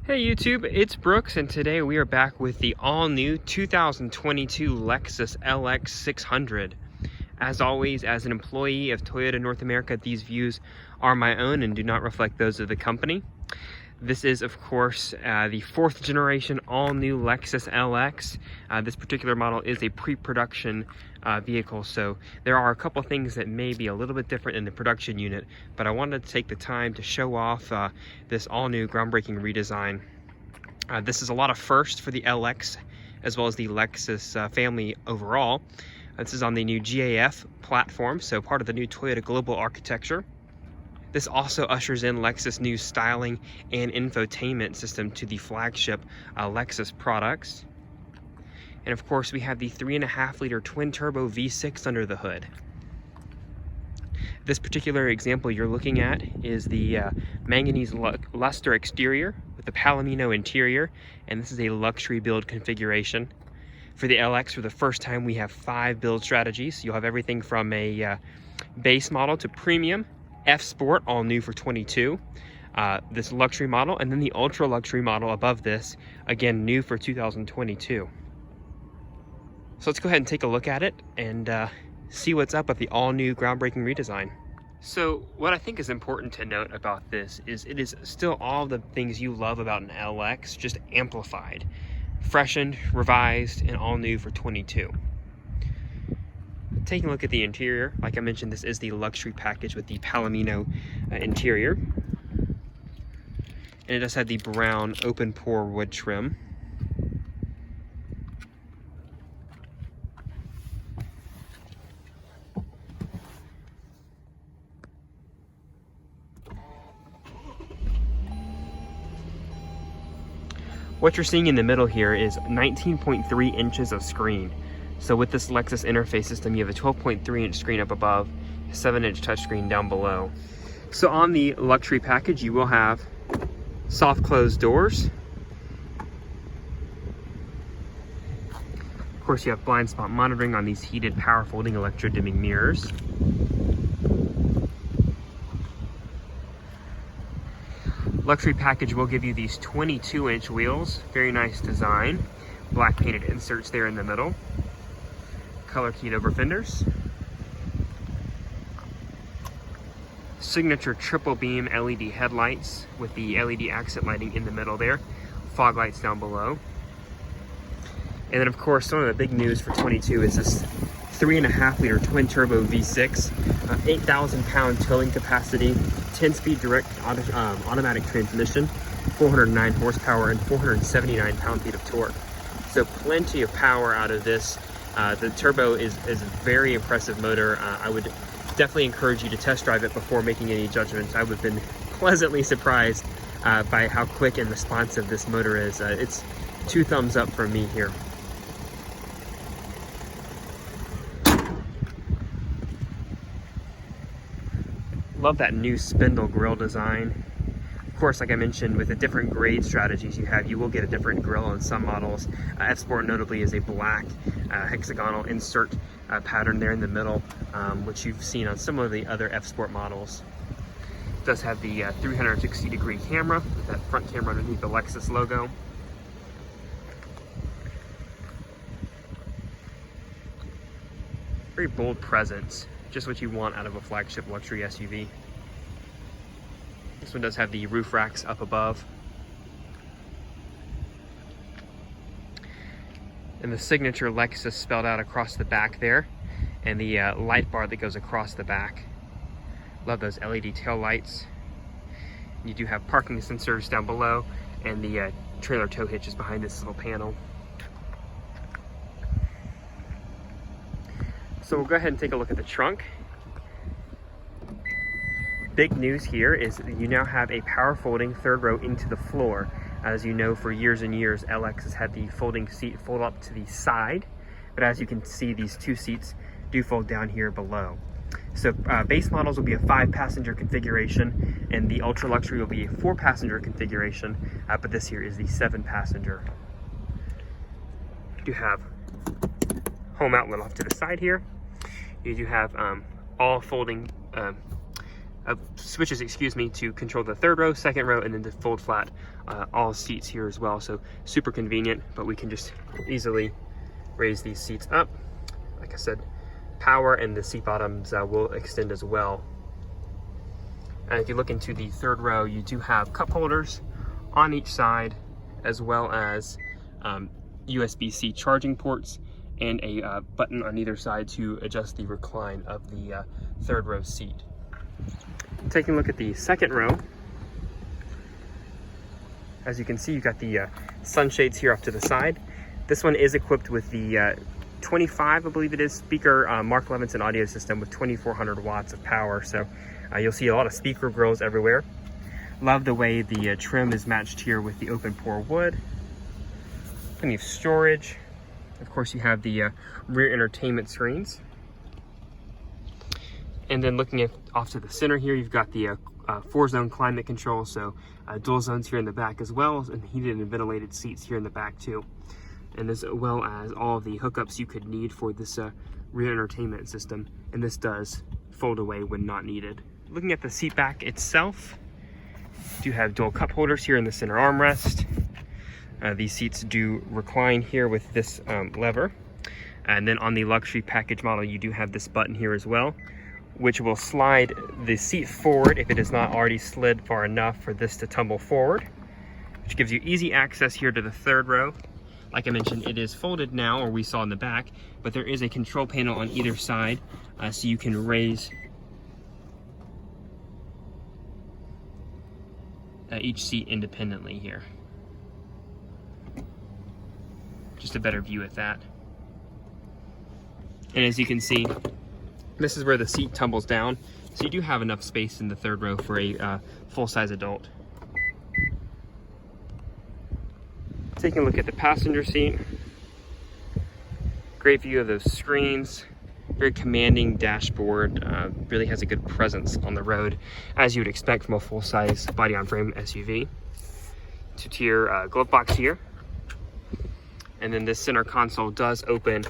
Hey YouTube, it's Brooks, and today we are back with the all-new 2022 Lexus LX 600. As always, as an employee of Toyota North America, these views are my own and do not reflect those of the company. This is, of course, the fourth generation all-new Lexus LX. This particular model is a pre-production vehicle, so there are a couple things that may be a little bit different in the production unit, but I wanted to take the time to show off this all-new groundbreaking redesign. This is a lot of firsts for the LX as well as the Lexus family overall. This is on the new GAF platform, so part of the new Toyota global architecture. This also ushers in Lexus' new styling and infotainment system to the flagship Lexus products. And of course, we have the 3.5-liter twin-turbo V6 under the hood. This particular example you're looking at is the manganese luster exterior with the palomino interior, and this is a luxury build configuration. For the LX, for the first time, we have 5 build strategies. You'll have everything from a base model to premium, F Sport, all new for 22, this luxury model, and then the ultra luxury model above this, again new for 2022. So let's go ahead and take a look at it and see what's up with the all new groundbreaking redesign. So what I think is important to note about this is it is still all the things you love about an LX, just amplified, freshened, revised, and all new for 22. Taking a look at the interior, like I mentioned, this is the luxury package with the palomino interior. And it does have the brown open pore wood trim. What you're seeing in the middle here is 19.3 inches of screen. So with this Lexus interface system, you have a 12.3-inch screen up above, a 7-inch touchscreen down below. So on the luxury package, you will have soft closed doors. Of course, you have blind spot monitoring on these heated power folding electro dimming mirrors. Luxury package will give you these 22-inch wheels, very nice design, black painted inserts there in the middle. Color keyed over fenders, signature triple beam LED headlights with the LED accent lighting in the middle there, fog lights down below. And then of course, some of the big news for 22 is this 3.5-liter twin turbo V6, 8,000 pound towing capacity, 10-speed direct automatic transmission, 409 horsepower and 479 pound-feet of torque. So plenty of power out of this. The turbo is a very impressive motor. I would definitely encourage you to test drive it before making any judgments. I would have been pleasantly surprised by how quick and responsive this motor is. It's 2 thumbs up from me here. Love that new spindle grille design. Of course, like I mentioned, with the different grade strategies you will get a different grille on some models. F Sport notably is a black hexagonal insert pattern there in the middle, which you've seen on some of the other F Sport models. It does have the 360-degree camera with that front camera underneath the Lexus logo. Very bold presence, just what you want out of a flagship luxury SUV. This one does have the roof racks up above. And the signature Lexus spelled out across the back there, and the light bar that goes across the back. Love those LED tail lights. You do have parking sensors down below, and the trailer tow hitch is behind this little panel. So we'll go ahead and take a look at the trunk. Big news here is that you now have a power folding third row into the floor. As you know, for years and years, LX has had the folding seat fold up to the side, but as you can see, these 2 seats do fold down here below. So base models will be a 5-passenger configuration, and the ultra luxury will be a 4-passenger configuration, but this here is the 7-passenger. You do have home outlet off to the side here. You do have all folding switches, excuse me, to control the third row, second row, and then to fold flat all seats here as well. So super convenient, but we can just easily raise these seats up. Like I said, power, and the seat bottoms will extend as well. And if you look into the third row, you do have cup holders on each side, as well as USB-C charging ports, and a button on either side to adjust the recline of the third row seat. Taking a look at the second row, as you can see, you've got the sunshades here off to the side. This one is equipped with the 25, I believe it is, speaker Mark Levinson audio system with 2400 watts of power. So you'll see a lot of speaker grills everywhere. Love the way the trim is matched here with the open pore wood. Plenty of storage. Of course, you have the rear entertainment screens. And then looking off to the center here, you've got the 4-zone climate control, so dual zones here in the back, as well as heated and ventilated seats here in the back too. And as well as all of the hookups you could need for this rear entertainment system. And this does fold away when not needed. Looking at the seat back itself, you do have dual cup holders here in the center armrest. These seats do recline here with this lever. And then on the luxury package model, you do have this button here as well, which will slide the seat forward if it is not already slid far enough for this to tumble forward, which gives you easy access here to the third row. Like I mentioned, it is folded now, or we saw in the back, but there is a control panel on either side, so you can raise each seat independently here. Just a better view at that. And as you can see, this is where the seat tumbles down, so you do have enough space in the third row for a full-size adult. Taking a look at the passenger seat, great view of those screens, very commanding dashboard, really has a good presence on the road, as you would expect from a full-size body-on-frame SUV. Two-tier glove box here. And then this center console does open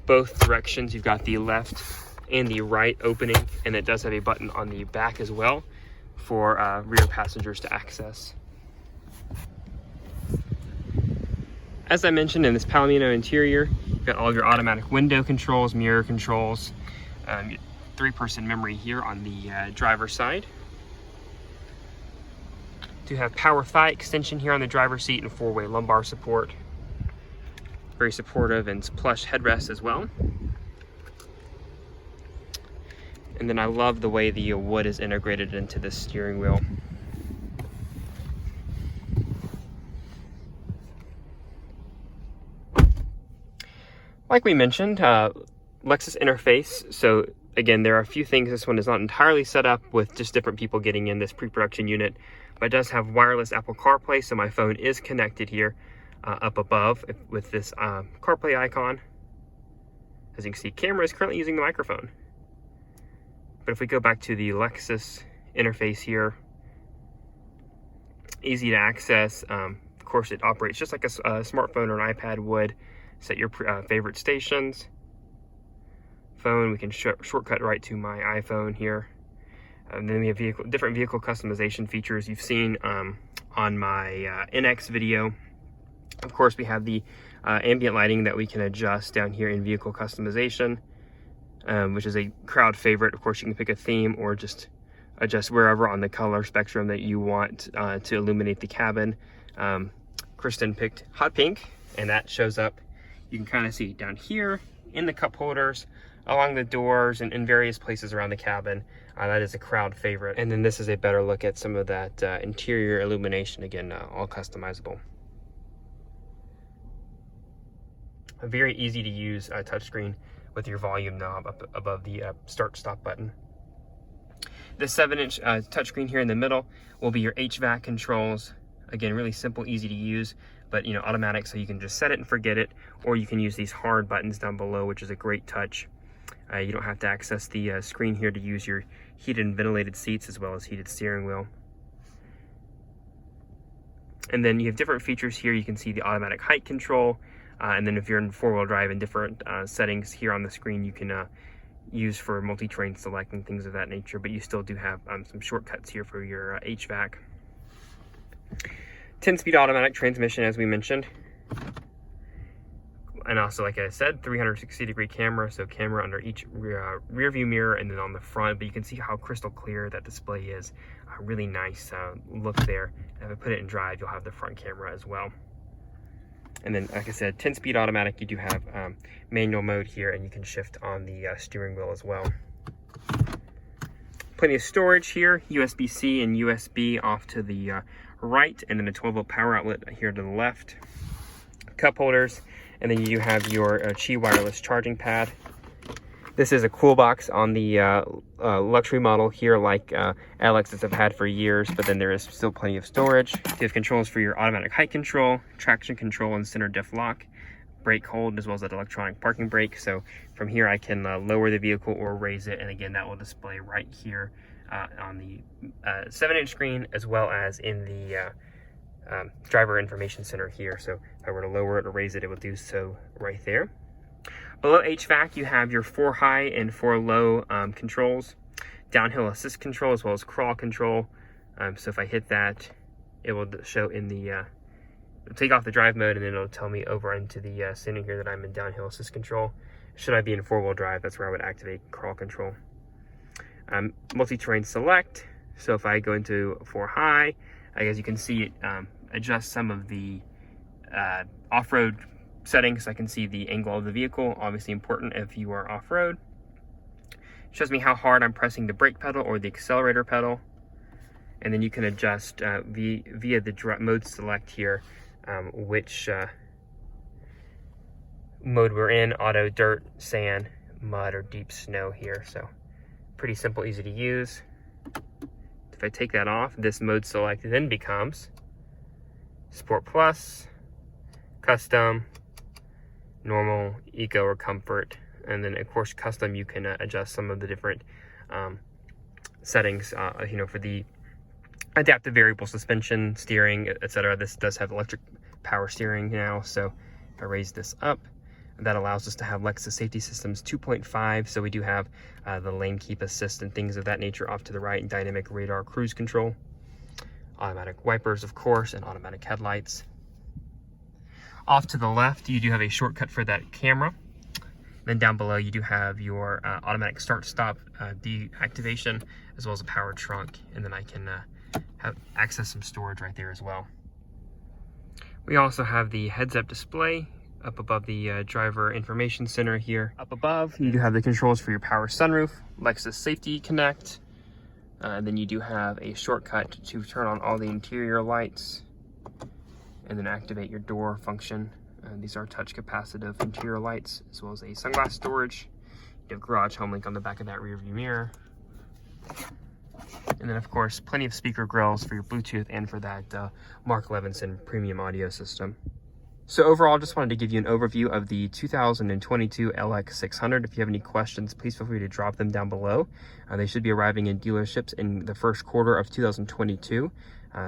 both directions. You've got the left and the right opening, and it does have a button on the back as well for rear passengers to access. As I mentioned, in this Palomino interior, you've got all of your automatic window controls, mirror controls, 3-person memory here on the driver's side. Do have power thigh extension here on the driver's seat and 4-way lumbar support. Very supportive and plush headrest as well. And then I love the way the wood is integrated into the steering wheel. Like we mentioned, Lexus interface. So again, there are a few things. This one is not entirely set up with just different people getting in this pre-production unit, but it does have wireless Apple CarPlay. So my phone is connected here up above with this CarPlay icon. As you can see, camera is currently using the microphone. But if we go back to the Lexus interface here, easy to access. Of course, it operates just like a smartphone or an iPad would. Set your favorite stations. Phone, we can shortcut right to my iPhone here. And then we have different vehicle customization features you've seen on my NX video. Of course, we have the ambient lighting that we can adjust down here in vehicle customization, which is a crowd favorite. Of course, you can pick a theme or just adjust wherever on the color spectrum that you want to illuminate the cabin. Kristen picked hot pink, and that shows up. You can kind of see down here in the cup holders, along the doors, and in various places around the cabin. That is a crowd favorite. And then this is a better look at some of that interior illumination, again, all customizable. A very easy to use touchscreen with your volume knob up above the start-stop button. The 7-inch touchscreen here in the middle will be your HVAC controls. Again, really simple, easy to use, but automatic, so you can just set it and forget it, or you can use these hard buttons down below, which is a great touch. You don't have to access the screen here to use your heated and ventilated seats as well as heated steering wheel. And then you have different features here. You can see the automatic height control, and then if you're in 4-wheel drive in different settings here on the screen, you can used for multi-terrain select and things of that nature, but you still do have some shortcuts here for your HVAC. 10-speed automatic transmission, as we mentioned. And also, like I said, 360-degree camera, so camera under each rear view mirror and then on the front, but you can see how crystal clear that display is. A really nice look there. And if I put it in drive, you'll have the front camera as well. And then, like I said, 10-speed automatic, you do have manual mode here, and you can shift on the steering wheel as well. Plenty of storage here, USB-C and USB off to the right, and then a 12-volt power outlet here to the left. Cup holders, and then you have your Qi wireless charging pad. This is a cool box on the luxury model here, like Lexus have had for years, but then there is still plenty of storage. You have controls for your automatic height control, traction control, and center diff lock, brake hold, as well as that electronic parking brake. So from here I can lower the vehicle or raise it, and again that will display right here on the 7-inch screen, as well as in the driver information center here. So if I were to lower it or raise it, it will do so right there. Below HVAC, you have your 4 high and 4 low controls, downhill assist control, as well as crawl control. So if I hit that, it will show in the, it'll take off the drive mode, and then it'll tell me over into the setting here that I'm in downhill assist control. Should I be in 4-wheel drive, that's where I would activate crawl control. Multi-terrain select, so if I go into 4 high, as you can see, it adjusts some of the off-road settings. I can see the angle of the vehicle, obviously important if you are off-road. Shows me how hard I'm pressing the brake pedal or the accelerator pedal, and then you can adjust via the mode select here which mode we're in: auto, dirt, sand, mud, or deep snow here. So pretty simple, easy to use. If I take that off, this mode select then becomes Sport Plus, Custom, Normal, Eco, or Comfort. And then of course Custom, you can adjust some of the different settings for the adaptive variable suspension, steering, etc. This does have electric power steering now, so if I raise this up, that allows us to have Lexus Safety Systems 2.5. So we do have the lane keep assist and things of that nature off to the right, and dynamic radar cruise control, automatic wipers, of course, and automatic headlights. Off to the left, you do have a shortcut for that camera. Then down below, you do have your automatic start-stop deactivation, as well as a power trunk, and then I can have access some storage right there as well. We also have the heads-up display up above the driver information center here. Up above, you do have the controls for your power sunroof, Lexus Safety Connect, and then you do have a shortcut to turn on all the interior lights, and then activate your door function. These are touch capacitive interior lights, as well as a sunglass storage. You have garage home link on the back of that rear view mirror. And then of course, plenty of speaker grills for your Bluetooth and for that Mark Levinson premium audio system. So overall, just wanted to give you an overview of the 2022 LX600. If you have any questions, please feel free to drop them down below. They should be arriving in dealerships in the first quarter of 2022.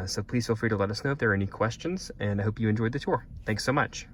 So please feel free to let us know if there are any questions, and I hope you enjoyed the tour. Thanks so much.